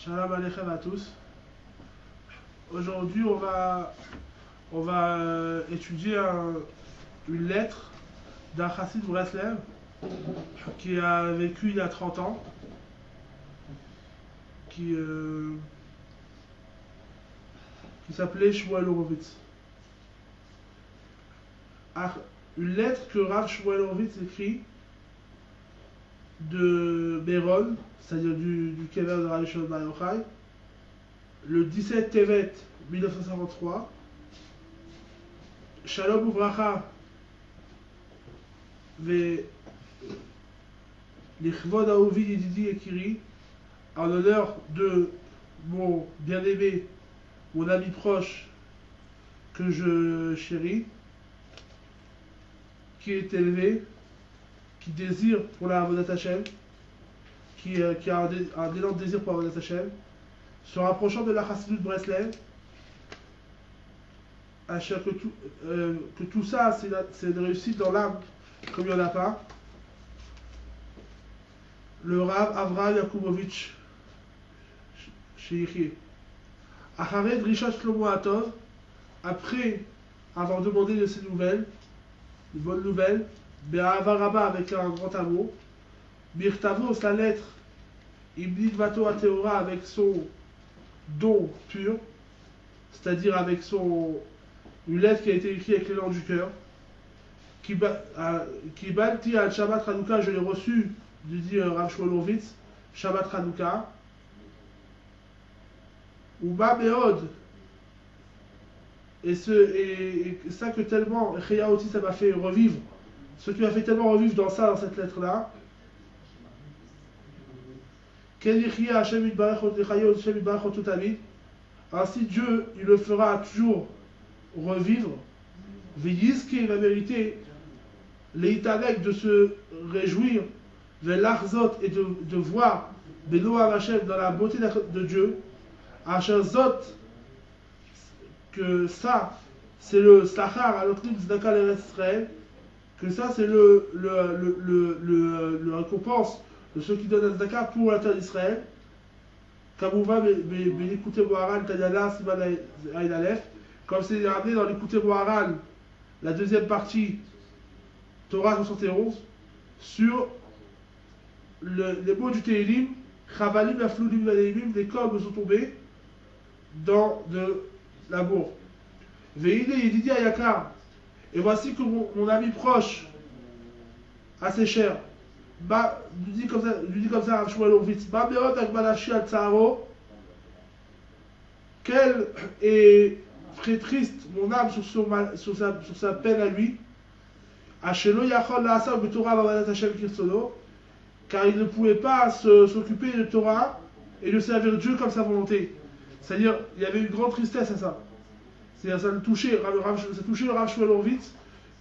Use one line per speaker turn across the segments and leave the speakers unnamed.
Shalom Aleichem à tous. Aujourd'hui, on va étudier une lettre d'un chassid Breslev qui a vécu il y a 30 ans, qui s'appelait Shmuel Horowitz. Une lettre que Rav Shmuel Horowitz écrit de Béron, c'est-à-dire du kever de Rabbi Shimon Bar Yochai, le 17 Tevet 1953. Shalom Uvracha ve Lichvod Ahuvi Yedidi Ekiri, en l'honneur de mon bien-aimé, mon ami proche que je chéris, qui est élevé, qui désire pour la Avodat Hashem, qui a un énorme désir pour la Avodat Hashem, se rapprochant de la Chassidut Breslev, que tout ça c'est une réussite dans l'âme comme il n'y en a pas. Le Rav Avraham Yakubovitch Sheikhie. Acharé Drishat Shlomo Atov, après avoir demandé de ses nouvelles, de bonnes nouvelles, Be'ahava Rabba, avec un grand amour, Birtavo, sa lettre, Ibnit Vato Ateora, avec son don pur, c'est-à-dire avec une lettre qui a été écrite avec l'élan du cœur, qui Balti al Shabbat Hanouka, je l'ai reçu, dit Rav Shmuel Horowitz, Shabbat Hanouka, ou Ba Meod, et ça que tellement, Cheya aussi ça m'a fait revivre, ce qui m'a fait tellement revivre dans cette lettre-là, ainsi Dieu, il le fera toujours revivre, Veyiski va mériter, l'Eitarek de se réjouir, Velachzot et de voir Beno Hashem dans la beauté de Dieu, Zot, que ça c'est le Sachar à l'Otrim Zdaka l'Israël, que ça c'est le récompense de ceux qui donnent la Zdaka pour la terre d'Israël. Kamouva l'écouter Moharan Tadala Siman Aïn Aleph, comme c'est ramené dans l'écouter Moharan, la deuxième partie, Torah 71, sur les mots du Tehillim, Chavalim Afloulim Vaneimim, les cornes sont tombés dans de l'amour. Veine Yedidi Ayakar, et voici que mon ami proche, assez cher, lui dit comme ça Rav Shmuel Horowitz, quel est très triste mon âme sur sa peine à lui, car il ne pouvait pas s'occuper de Torah et de servir Dieu comme sa volonté. C'est-à-dire, il y avait une grande tristesse à ça. C'est-à-dire, ça touchait le Rav Shmuel Horowitz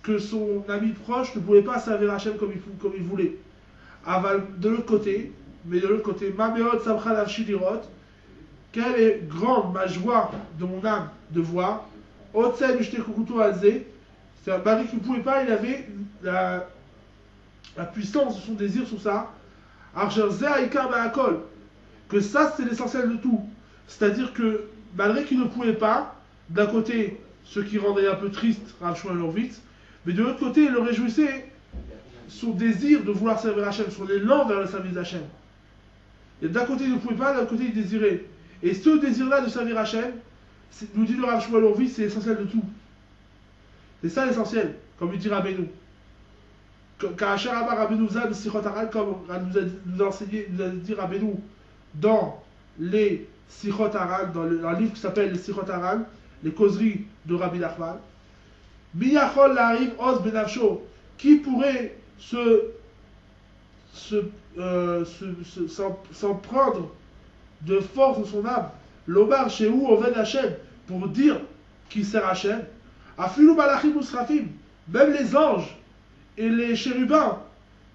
que son ami proche ne pouvait pas servir Hachem comme il voulait. De l'autre côté, Mameod Samcha Nafshi Lirot, quelle est grande ma joie de mon âme de voir, Otsem Mishte Kukutu Alze, c'est un mari qui ne pouvait pas, il avait la puissance de son désir sur ça, Archer Zeh Ikar Ba'akol, que ça c'est l'essentiel de tout. C'est-à-dire que malgré qu'il ne pouvait pas, d'un côté, ce qui rendait un peu triste Rav Shmuel Horowitz, mais de l'autre côté, il le réjouissait son désir de vouloir servir Hachem, son élan vers le service d'Hachem. Et d'un côté, il ne pouvait pas, d'un côté, il désirait. Et ce désir-là de servir Hachem, nous dit le Rav Shmuel Horowitz, c'est l'essentiel de tout. C'est ça l'essentiel, comme il dit Rabbeinu. Car Asher Amar Rabbeinu Zad Sichot Haran, comme nous a dit Rabbeinu dans les Sichot Haran, dans un livre qui s'appelle les Sichot Haran, les causeries de Rabbi Nachman. Miyachol La'ariv Oz Benavsho, qui pourrait s'en prendre de force de son âme, Lomar Shehu Oved Hashem, pour dire qu'il sert Hashem, Afilu Malachim Usrafim, même les anges et les chérubins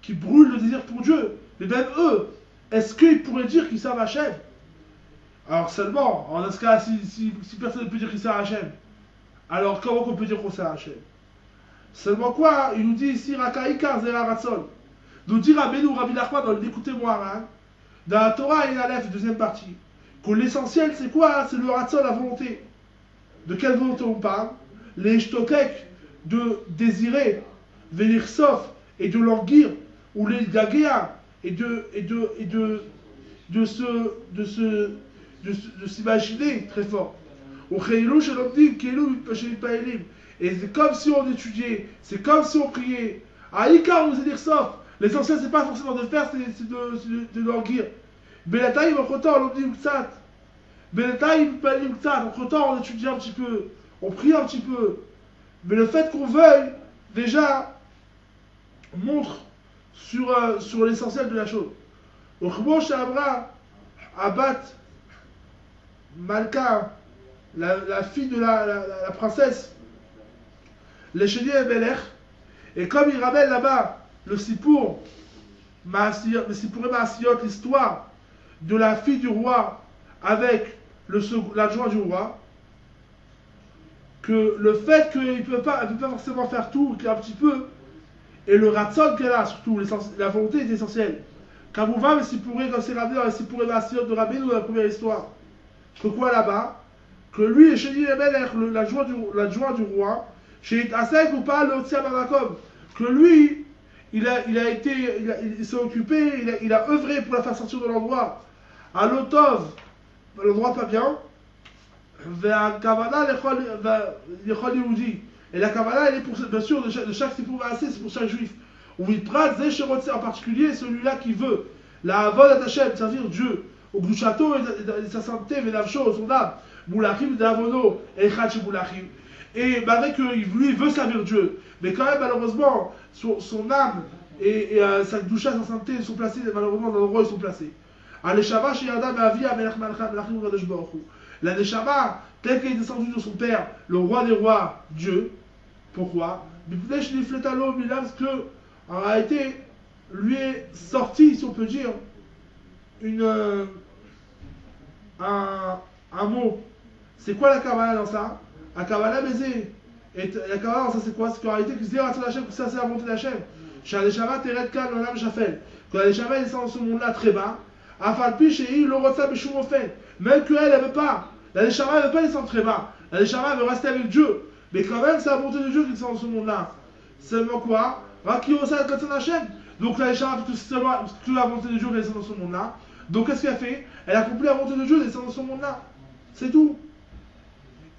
qui brûlent le désir pour Dieu, mais même eux, est-ce qu'ils pourraient dire qu'ils servent Hashem? Alors seulement, en ce cas, si personne ne peut dire qu'il sert Hashem, alors comment on peut dire qu'on sert Hashem? Seulement quoi? Il nous dit ici, Rakaïkar Zera Ratson. Nous dit Rabbeinu Rabbi Nachman dans l'écouter Moharan, dans la Torah et Aleph, deuxième partie, Que l'essentiel, c'est quoi? C'est le ratson, la volonté. De quelle volonté on parle? Les shtokek, de désirer, venir sauf, et de languir, ou les gagéa, et de s'imaginer très fort. Et c'est comme si on étudiait, c'est comme si on priait. Aïka, on dire sauf. L'essentiel, c'est pas forcément de faire, c'est de languir. Belataïm, entre-temps, on dit Mksat. Belataïm, Mksat. Entre-temps, on étudie un petit peu, on prie un petit peu. Mais le fait qu'on veuille, déjà, montre sur l'essentiel de la chose. Donc, moi, Abra, Abat, Malka, la fille de la princesse, les chéniers Beler, et comme il ramène là-bas le Sipour et Maasiot, l'histoire de la fille du roi avec l'adjoint du roi, que le fait qu'elle ne peut pas forcément faire tout, qu'un petit peu, et le ratson qu'elle a, surtout, la volonté est essentielle. Kamouva, mais si pourrait, quand c'est ramené dans les Sipour et Maasiot de Rabbeinu dans la première histoire, que quoi là-bas? Que lui, chez l'adjoint du roi, chez Asek ou pas, le Tsiamamakom, que lui, il s'est occupé, il a œuvré pour la faire sortir de l'endroit à l'Otov, l'endroit pas bien, vers Kavana, l'Echol Yehudi. Et la Kavana, elle est pour, bien sûr, de chaque Sipour Maasé, c'est pour chaque juif. Où il prate, Zécherotse en particulier, celui-là qui veut la Avod Atachem, servir Dieu, au Gdushato et sa santé, Vénavcho, son âme, Moulachim d'Avono, et Khatch Moulachim. Et malgré que lui veut servir Dieu, mais quand même malheureusement son âme et sa doucha, sa santé sont placés malheureusement dans l'endroit où ils sont placés. La Neshama, tel qu'elle est descendue de son père, le roi des rois, Dieu. Pourquoi? Parce que en réalité lui est sorti, si on peut dire, un mot. C'est quoi la Kabbalah dans ça? La Kabbalah baiser. Et la Kabbalah dans ça c'est quoi? C'est qu'en réalité que c'est ça c'est la volonté d'Hachem. Chez Neshama Teret Kal Olam Shafel. Quand la Neshama descend dans ce monde-là très bas, Afalpi Shei Lorotsa Bishum Ofen. Même qu'elle ne veut pas. La Neshama ne veut pas descendre très bas. La Neshama veut rester avec Dieu. Mais quand même c'est la volonté de Dieu qui descend dans ce monde-là. Seulement quoi? Raki Osa Katsan Hachem. Donc la Neshama fait toute la volonté de Dieu qui descend dans ce monde-là. Donc qu'est-ce qu'elle fait? Elle a accompli la volonté de Dieu descend dans ce monde-là. C'est tout.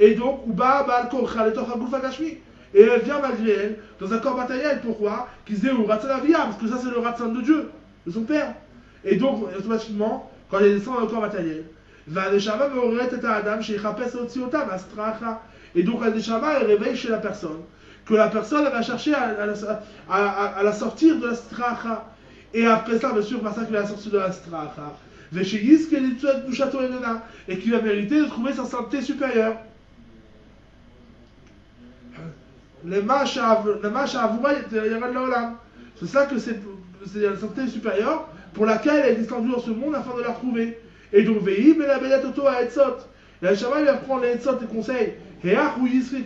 Et donc, et elle vient malgré elle dans un corps matériel. Pourquoi? Parce que ça c'est le ratson de Dieu, de son père. Et donc, automatiquement, quand elle descend dans le corps matériel, et donc la Neshama elle réveille chez la personne, que la personne elle va chercher à la sortir de la stracha. Et après ça, bien sûr, par ça qu'il va la sortir de la stracha. Et qu'il va mériter de trouver sa santé supérieure. C'est ça que c'est la santé supérieure pour laquelle elle est descendue dans ce monde afin de la retrouver. Et donc, Veim et la Bélet Auto à Etzot. La Shama il va prendre les Etzot et conseils. Et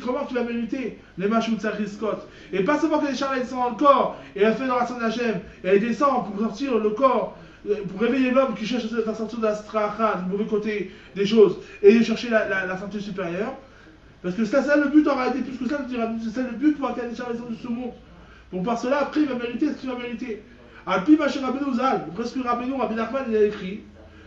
comment tu vas mériter les Machou Tsariskot. Et pas seulement que les Shama descendent dans le corps et elle fait dans la Hachem et elle descend pour sortir le corps, pour réveiller l'homme qui cherche à faire sortir de la stracha, du mauvais côté des choses, et de chercher la santé supérieure. Parce que ça, c'est le but en réalité, plus que ça, c'est le but pour laquelle les Shama descendent de ce monde. Pour par cela, après, il va mériter ce qu'il va mériter. Alpi Maché Rabbeinu Zal, presque Rabbeinu, Rabbi Nachman, il a écrit.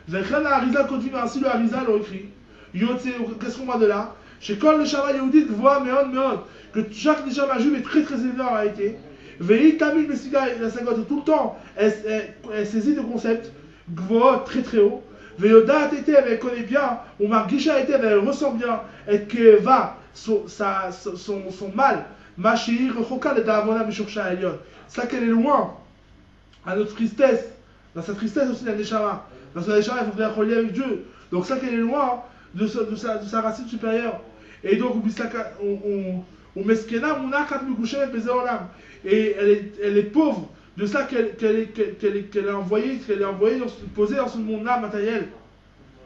Vechem Harizal continue ainsi, le Harizal a écrit. Qu'est-ce qu'on voit de là? Chez Kol Neshama Yehudit, voit Meon, que chaque Neshama juive est très très élevé en réalité. Vehi Tamil Messiga, la sagote, tout le temps, elle saisit le concept, Gvoot, très très haut. Veyoda Tete, elle connaît bien, ou Margisha Tete, elle ressent bien, et que va son mal, Mashir, Chokal et Davona Mishurcha Elion. Ça qu'elle est loin, à notre tristesse, dans sa tristesse aussi la Neshama. Dans sa Neshama, il faut faire relier avec Dieu. Donc ça qu'elle est loin de sa racine supérieure. Et donc, on meskena munachat migushet bezeolam. Et elle est pauvre de ça qu'elle est envoyée, posée dans ce monde-là matériel.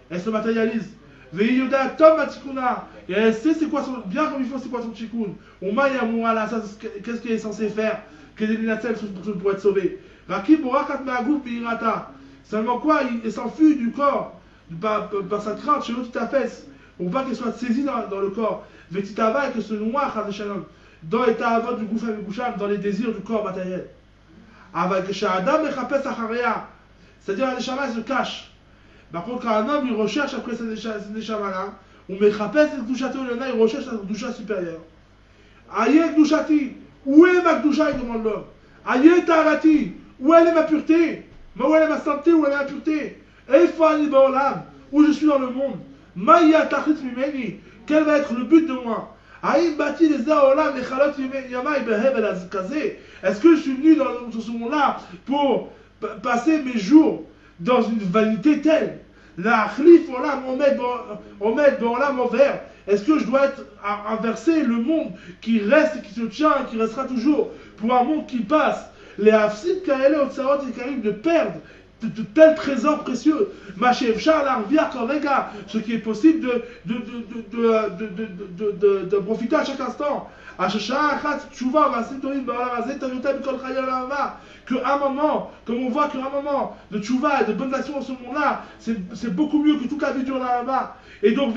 Elle se matérialise. Veyoda tom matikuna. Et elle sait c'est quoi bien comme il faut c'est quoi son tikkun. Umaya muala, ça qu'est-ce qu'elle est censée faire? Quelle est l'inatelle pour être sauvée? Raki borakat ma'agouf bi'irata. Seulement quoi? Il s'enfuit du corps par sa crainte, chez l'autre affaisse, pour pas qu'elle soit saisie dans le corps. Vetitava et que ce noir, dans l'état avant du gouffre et dans les désirs du corps matériel. Avec Adam et Chapes Acharia, c'est-à-dire la neshama se cache. Par contre, quand un homme il recherche après cette neshama-là, ou Mechapes et Kdushato, il recherche sa Kdusha supérieure. Aïe Kdushati, où est ma Kdusha, il demande l'homme. Aïe Tarati, où est ma pureté? Où est ma santé, où est ma pureté? Eifani Baolam, où je suis dans le monde. Maïa Tachit Mimeni, quel va être le but de moi? Aïe Bati les Zaolam, les Chalot Yamai Behev El Azkaze. Est-ce que je suis venu dans ce monde-là pour passer mes jours dans une vanité telle? La Khlif Olam, on met dans l'âme envers. Est-ce que je dois être inversé le monde qui reste et qui se tient, qui restera toujours, pour un monde qui passe? Les Hafsid Kaele Otsarot et Karim de perdre de tels trésors précieux. Ce qui est possible de profiter à chaque instant. Qu'un moment, comme on voit qu'un moment de tchouva et de bonnes actions dans ce monde-là, c'est beaucoup mieux que toute la vie du là-bas. Et donc,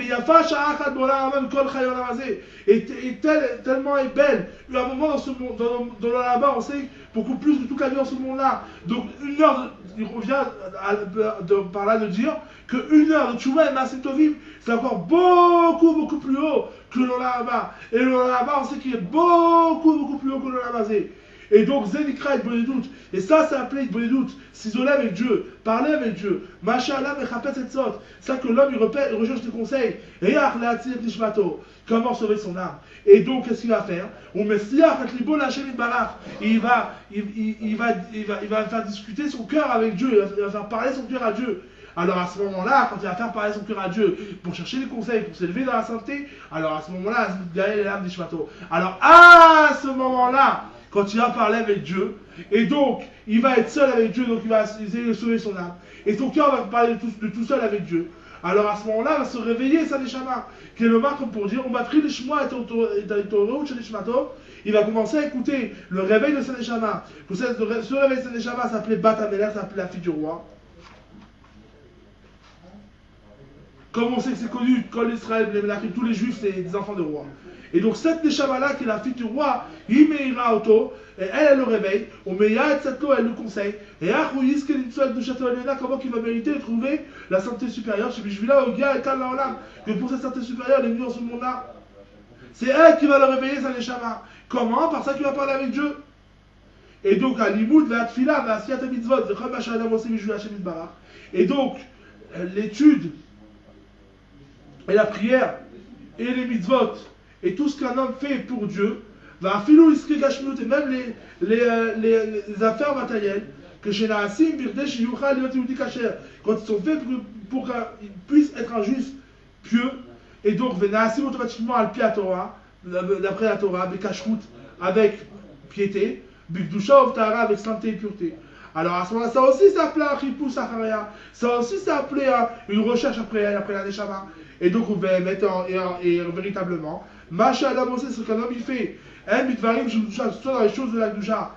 tellement est belle, un moment dans ce monde, dans là-bas, on sait beaucoup plus que toute la vie dans ce monde-là. Donc, une heure, il revient par là de dire qu'une heure de tchouva et masetovim, c'est encore beaucoup plus haut que le là-bas. Et le là-bas, on sait qu'il est beaucoup plus haut que le là-bas. Et donc, Zénikra et Bonnedoute, et ça, c'est appelé Bonnedoute, s'isoler avec Dieu, parler avec Dieu, Machallah, Mechapet cette sorte, ça que l'homme, il recherche des conseils, et comment sauver son âme. Et donc, qu'est-ce qu'il va faire? Il va faire discuter son cœur avec Dieu, il va faire parler son cœur à Dieu. Alors à ce moment-là, quand il va faire parler son cœur à Dieu pour chercher des conseils, pour s'élever dans la santé, alors à ce moment-là, l'âme d'Ishmato. Alors à ce moment-là, quand il va parler avec Dieu, et donc il va être seul avec Dieu, donc il va essayer de sauver son âme, et son cœur va parler de tout seul avec Dieu. Alors à ce moment-là, il va se réveiller, sa neshama, qui est le marque pour dire, on va trier les shmois et chez les shmato, il va commencer à écouter le réveil de sa neshama. Ce réveil de sa neshama s'appelait Bat Ameler, ça s'appelait la fille du roi. Comme on sait que c'est connu, quand l'Israël, tous les juifs, c'est des enfants de roi. Et donc cette neshama-là, qui est la fille du roi, il meira auto, et elle le réveille, on meya et cette eau, elle le conseille, et achouïs, qu'elle est de château Léna, comment il va mériter de trouver la santé supérieure, chez Bishvila, Ogia et Kalaolam, que pour cette santé supérieure, elle est venue dans ce monde-là. C'est elle qui va le réveiller, sa neshama. Comment? Par ça qu'il va parler avec Dieu. Et donc, à l'imoud, la tfila, la siyat mitzvot, et donc, l'étude, et la prière, et les mitzvot, et tout ce qu'un homme fait pour Dieu, va filou iskri gashmut, et même les affaires matérielles, que chez Naasim, Birdesh, Yuchal, Yoti Kacher, quand ils sont faits pour qu'ils puissent être un juif pieux, et donc, Naasim automatiquement al à Torah, d'après la Torah, avec kashrut, avec piété, Bikdusha of Tahara, avec sainteté et pureté. Alors à ce moment-là, ça aussi c'est appelé un chipou sacharia, ça aussi c'est appelé une recherche après la neshama. Et donc on va mettre et véritablement, Macha Adam aussi, ce qu'un homme il fait, que ce soit dans les choses de la Gdusha,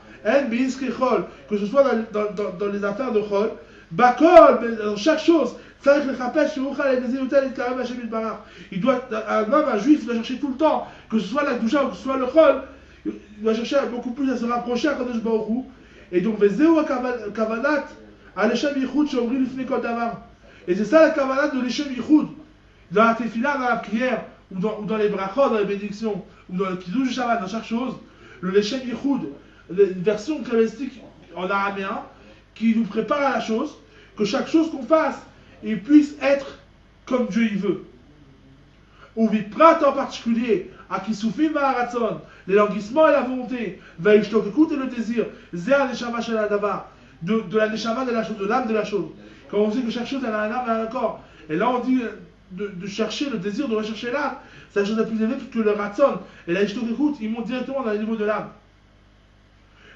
que ce soit dans les affaires de Chol, Bakol, dans chaque chose, il doit, un homme, un juif, il doit chercher tout le temps, que ce soit la Gdusha ou que ce soit le Chol, il doit chercher beaucoup plus à se rapprocher à Kadosh Baruch Hu. Et donc, Kavanat, à l'Echem Yichud, Shomri Lifnei Kol Davar. Et c'est ça la Kavanat de l'Echem Yichud. Dans la Tefila, dans la prière, ou dans les brachot, dans les bénédictions, ou dans le Kiddush Shabbat, dans chaque chose, le l'Echem Yichud, une version kabbalistique en araméen, qui nous prépare à la chose, que chaque chose qu'on fasse, il puisse être comme Dieu y veut. Ou Viprat en particulier, à Kisufim Va'aratson, les languissements et la volonté, Vaishtok et le désir, Zéa Neshama Shel Adava, de la Neshama de la chose, de l'âme de la chose. Quand on dit que chaque chose elle a un âme et un corps, et là on dit de chercher le désir, de rechercher l'âme, c'est la chose la plus élevée que le Ratson et la Ishtok ils montent directement dans le niveau de l'âme.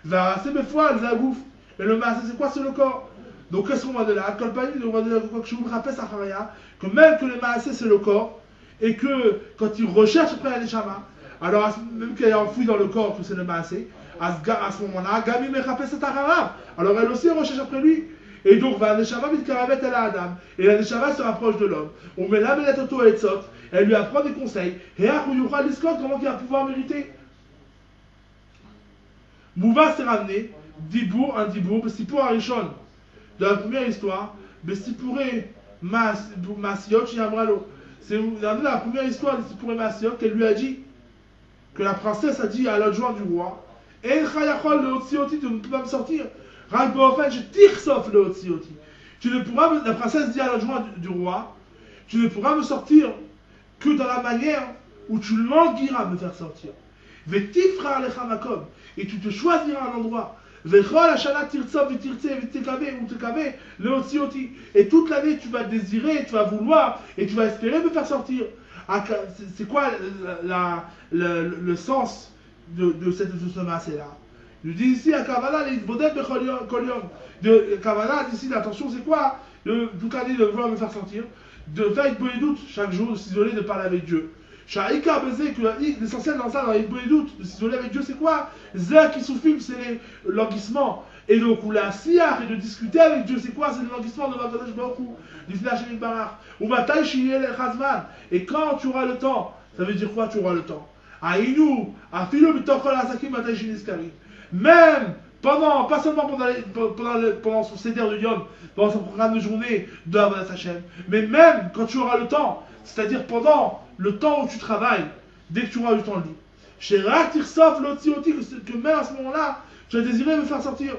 Va'asebefoual, Zagouf, et le Maasé c'est quoi? C'est le corps. Donc qu'est-ce qu'on voit de là? On voit de là que je vous rappelle Sacharia, que même que le Maasé c'est le corps, et que quand il recherche après la Neshama, alors même qu'elle est enfouie dans le corps, que c'est le Maasé, à ce moment-là, Gami Mechapes et Tahara, alors elle aussi recherche après lui. Et donc, va Neshama Mitkaravet El Adam. Et la Neshama se rapproche de l'homme. On met la Belatoto et Tzot. Elle lui apprend des conseils. Et Achuyucha Liskot, comment il va pouvoir mériter. Mouva s'est ramené. Dibour, un Dibour, Bestipour Arishon. De la première histoire, Bestipouré Masiot, Yamralo. C'est dans la première histoire de Bestipouré Masiot qu'elle lui a dit, que la princesse a dit à l'adjoint du roi, El Chayachol le Otsioti, tu ne peux pas me sortir. Je tire sauf le Otsioti. Tu ne pourras, la princesse dit à l'adjoint du roi, tu ne pourras me sortir que dans la manière où tu languiras me faire sortir. Vetifra Alechamakom, et tu te choisiras un endroit. Et toute l'année tu vas désirer, tu vas vouloir et tu vas espérer me faire sortir. C'est quoi le sens de ce massé-là? Il nous dit ici à Kavala, les modèles de Kolion. De Kavala, ici, l'attention, c'est quoi? Toute l'année de vouloir me faire sortir. De faire une doute chaque jour, de s'isoler, de parler avec Dieu. L'essentiel dans ça, dans les doutes, de s'isoler avec Dieu, c'est quoi? Zé qui souffle, c'est l'anguissement. Et donc, ou la siar, et de discuter avec Dieu, c'est quoi? C'est l'anguissement de Vakadosh Baruch Hu, d'Isna Shemit Barach. Ou Matai Shiel Chazman. Et quand tu auras le temps, ça veut dire quoi? Tu auras le temps. Aïnou, Afilo Bitochol Asakim Matai Shiniskari. Même pendant, pas seulement pendant son céder de Yom, pendant son programme de journée de Avodat Hashem, mais même quand tu auras le temps, c'est-à-dire pendant le temps où tu travailles, dès que tu auras du temps libre. Chez Rak Tirsof Lotsioti, que même à ce moment-là, tu as désiré me faire sortir.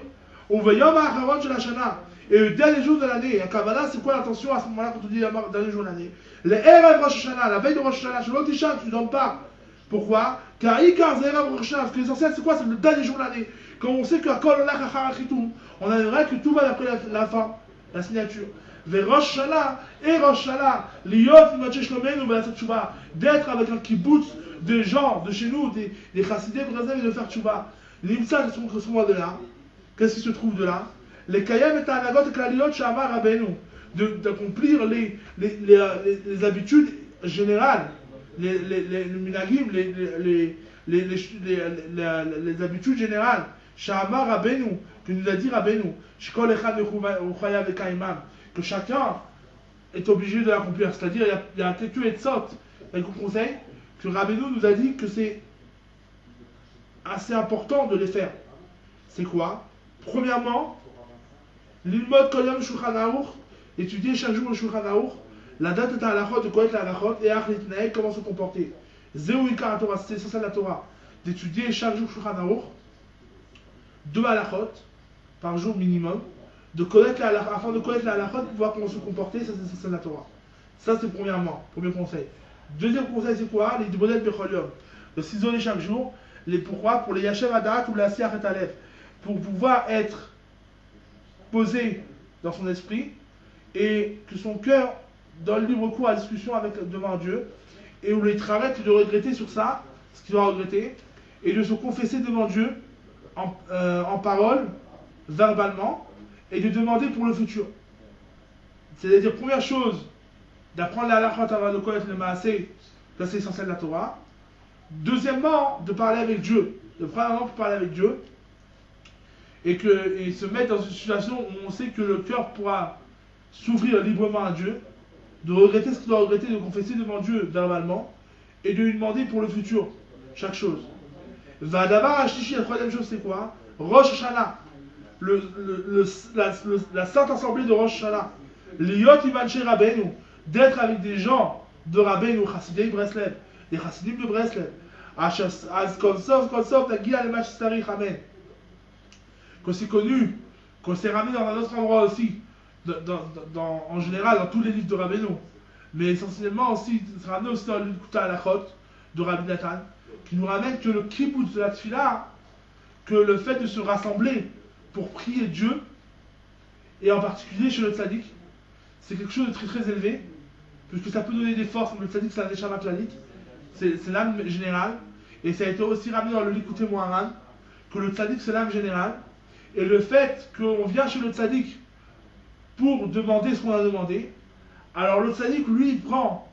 On veut Yom Acharon de la Shana. Et le dernier jour de l'année, à Kabbalah, c'est quoi l'intention à ce moment-là quand on dit le dernier jour de l'année? Les Erev Rosh Hashanah, la veille de Rosh Hashanah, chez l'Otishan, tu ne dormes pas. Pourquoi? Car Ikar Zerav Rosh Hashanah, parce que l'essentiel c'est quoi? C'est le dernier jour de l'année. Quand on sait qu'à Kol Olach Acharachitum, on aimerait que tout va d'après la fin, la signature. Vers Rosh Hashanah et Rosh Hashanah, Liot Imache Shlomenu B'Lasat Tshuva, d'être avec un kibbutz de gens de chez nous, des chassidés brésil et de faire Tshuva. L'imsa, qu'est-ce qu'on voit de là? Qu'est-ce qui se trouve de là? Les Kayem et Ta'anagot et Klaliot Shamar Rabbeinu, d'accomplir les habitudes générales, les minagim, les habitudes générales. Shamar Rabbeinu, que nous a dit Rabbeinu, Shkol Echad Uchayav et Kaimam, que chacun est obligé de l'accomplir. C'est-à-dire, il y a quelques etzot, avec le conseil, que Rabbeinu nous a dit que c'est assez important de les faire. C'est quoi? Premièrement, l'ilmod kol yom Shulchan Aruch, étudier chaque jour le Shulchan Aruch, la date est à la de connaître la halachot, et achlit comment se comporter. Zéou ikar Torah, c'est ça la Torah, d'étudier chaque jour Shulchan Aruch, 2 halachot par jour minimum, de connaître la halachot, afin de connaître la halachot, pour pouvoir comment se comporter, ça c'est la Torah. Ça c'est premièrement, premier conseil. Deuxième conseil c'est quoi? Les modèles bechol yom, de s'isoler chaque jour. Pourquoi? Pour les Yashem Adat ou la Siach et Aleph, pour pouvoir être posé dans son esprit et que son cœur donne libre cours à la discussion devant Dieu, et où il travaille de regretter sur ça, ce qu'il doit regretter, et de se confesser devant Dieu en parole, verbalement, et de demander pour le futur. C'est-à-dire, première chose, d'apprendre la halakha avant de connaître le maasé, ça c'est essentiel de la Torah. Deuxièmement, de parler avec Dieu, de prendre un moment pour parler avec Dieu, et se mettre dans une situation où on sait que le cœur pourra s'ouvrir librement à Dieu, de regretter ce qu'il doit regretter, de confesser devant Dieu verbalement, et de lui demander pour le futur, chaque chose. Vadavar Ashishi, la troisième chose c'est quoi? Rosh Hashanah, la sainte assemblée de Rosh Hashanah, Liot Ivanche Rabbeinu, d'être avec des gens de Rabbeinu, Chassidei Breslev, des Chassidim de Breslev, qu'on s'est connu, qu'on s'est ramené dans un autre endroit aussi, en général dans tous les livres de Rabbeinu, mais essentiellement aussi, se ramener aussi dans le Kuta Halachot de Rabbi Nathan, qui nous ramène que le kibbutz de la tefila, que le fait de se rassembler pour prier Dieu, et en particulier chez le tzaddik, c'est quelque chose de très très élevé, puisque ça peut donner des forces, mais le tzaddik c'est un neshama klalik, c'est l'âme générale, et ça a été aussi ramené dans le Likutei Moharan, que le tzaddik c'est l'âme générale, et le fait qu'on vient chez le tzaddik pour demander ce qu'on a demandé, alors le tzaddik lui il prend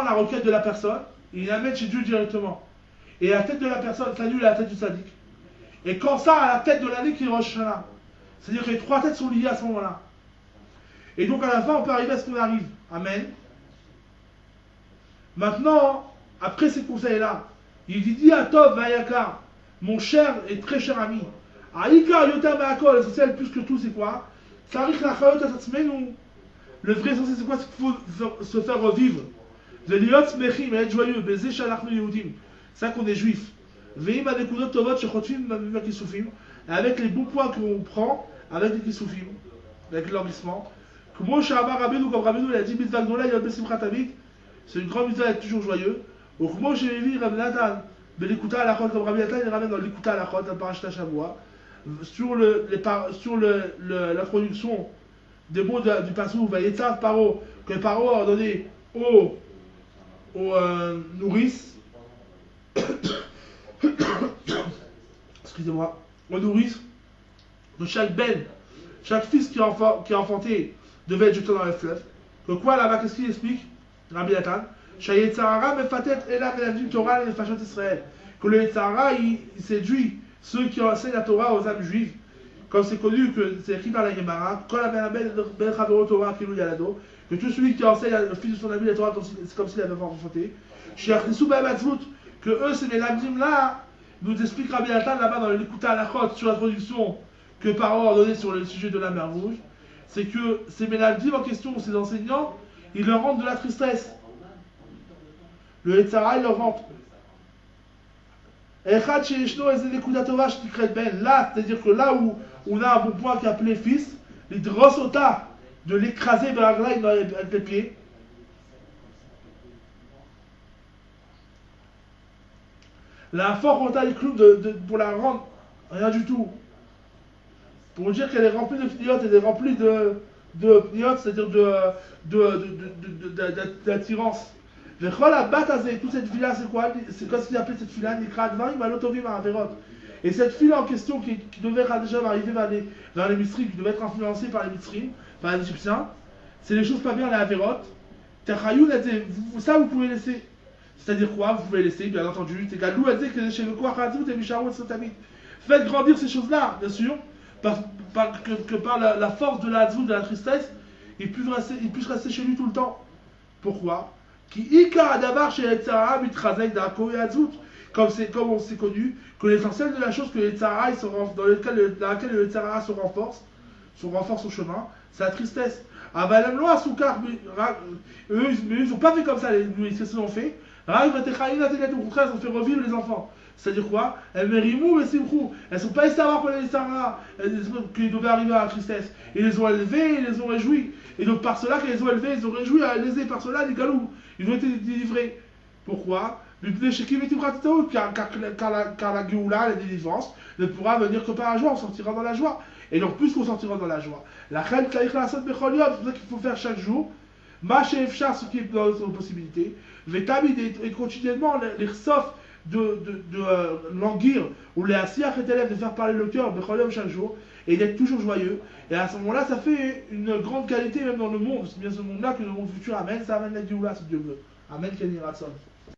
la requête de la personne, et il la met chez Dieu directement. Et à la tête de la personne, salut à la tête du tzaddik. Et quand ça, à la tête de l'année qui est Rosh Hashanah, C'est-à-dire que les trois têtes sont liées à ce moment-là. Et donc à la fin, on peut arriver à ce qu'on arrive. Amen. Maintenant, après ces conseils-là, il dit à Tov Vayakar, mon cher et très cher ami, Aïka Yotam Akol, l'essentiel plus que tout, c'est quoi? Tarikh la Chayot Atatsmenu. Le vrai essentiel, c'est quoi? C'est qu'il faut se faire revivre. Le Liot Smechim, être joyeux, baiser Shalach Yehudim. C'est ça qu'on est juif. Veim Adekudot Tovot Shechotvim Kisufim. Avec les bons points qu'on prend, avec les Kisufim, avec l'enlissement. Comme Shahaba Rabbeinu, comme Rabbeinu, il a dit Mitzvah Gdola, Yod Besimchat Tamid. C'est une grande mitzvah d'être toujours joyeux. Au moment où j'ai vu Rabbi Nathan, mais l'écouta à la chôte, comme Rabbi Nathan, il ramène dans l'écouta à la chôte, un parachute à Shavua, sur l'introduction des mots du passou, Vayetzar Paro, que Paro a donné aux nourrices, excusez-moi, aux nourrices de chaque ben, chaque fils qui a enfanté devait être jeté dans le fleuve. Que quoi là-bas, qu'est-ce qu'il explique? Rabbi Nathan, que le Yetzara, il séduit ceux qui enseignent la Torah aux âmes juives. Comme c'est connu que c'est écrit dans la Gemara, que tout celui qui enseigne le fils de son ami la Torah, c'est comme s'il avait enfanté. Que eux, ces mélamdim là, nous explique Rabbi Nathan là-bas dans l'écoute à la chôte sur l'introduction que Paro a donnée sur le sujet de la mer Rouge, c'est que ces mélamdim en question, ces enseignants, ils leur rendent de la tristesse. Le Yetzara, il leur rentre. Là, c'est-à-dire que là où on a un bon point qui est appelé fils, l'hydrosota, de l'écraser avec les pieds. La force mentale pour la rendre rien du tout. Pour dire qu'elle est remplie de pniotes, elle est remplie de pniotes, c'est-à-dire d'attirance. Toute cette fille-là, c'est quoi? C'est quoi ce qu'il appelait cette fille-là? Et cette fille-là en question, qui devait déjà arriver vers les Misrim, qui devait être influencée par les Misrim, par les Égyptiens, c'est les choses pas bien, les Averot. Ça, vous pouvez laisser. C'est-à-dire quoi? Vous pouvez laisser, bien entendu. Faites grandir ces choses-là, bien sûr, que par la force de la zone, de la tristesse, il puisse rester chez lui tout le temps. Pourquoi? Comme on s'est connu, que l'essentiel de la chose que les Tzara, dans laquelle le Tzara se renforce son chemin, c'est la tristesse. Mais eux, ils n'ont pas fait comme ça, qu'est-ce qu'ils ont fait? Au contraire, ils ont fait revivre les enfants. C'est-à-dire quoi? Elles ne sont pas laissées savoir pour les Tzara qu'ils devaient arriver à la tristesse. Ils les ont élevés, ils les ont réjouis. Et donc par cela qu'ils les ont élevés, ils ont réjoui à les par cela les galous. Ils ont été délivrés. Pourquoi? Car la Géoula, la délivrance, ne pourra venir que par la joie, on sortira dans la joie. Et donc plus qu'on sortira dans la joie. La reine Kaïch la Sot Becholiot, c'est pour ça qu'il faut faire chaque jour. Maché Efchar, ce qui est dans nos possibilités. Vétamid et continuellement les sauf de languir, ou les Asiach et élèves de faire parler le cœur, Becholiot chaque jour, et d'être toujours joyeux. Et à ce moment-là, ça fait une grande qualité même dans le monde. C'est bien ce monde-là que le monde futur amène, ça amène la Géoula si Dieu veut. Amen, Kenny Ratson.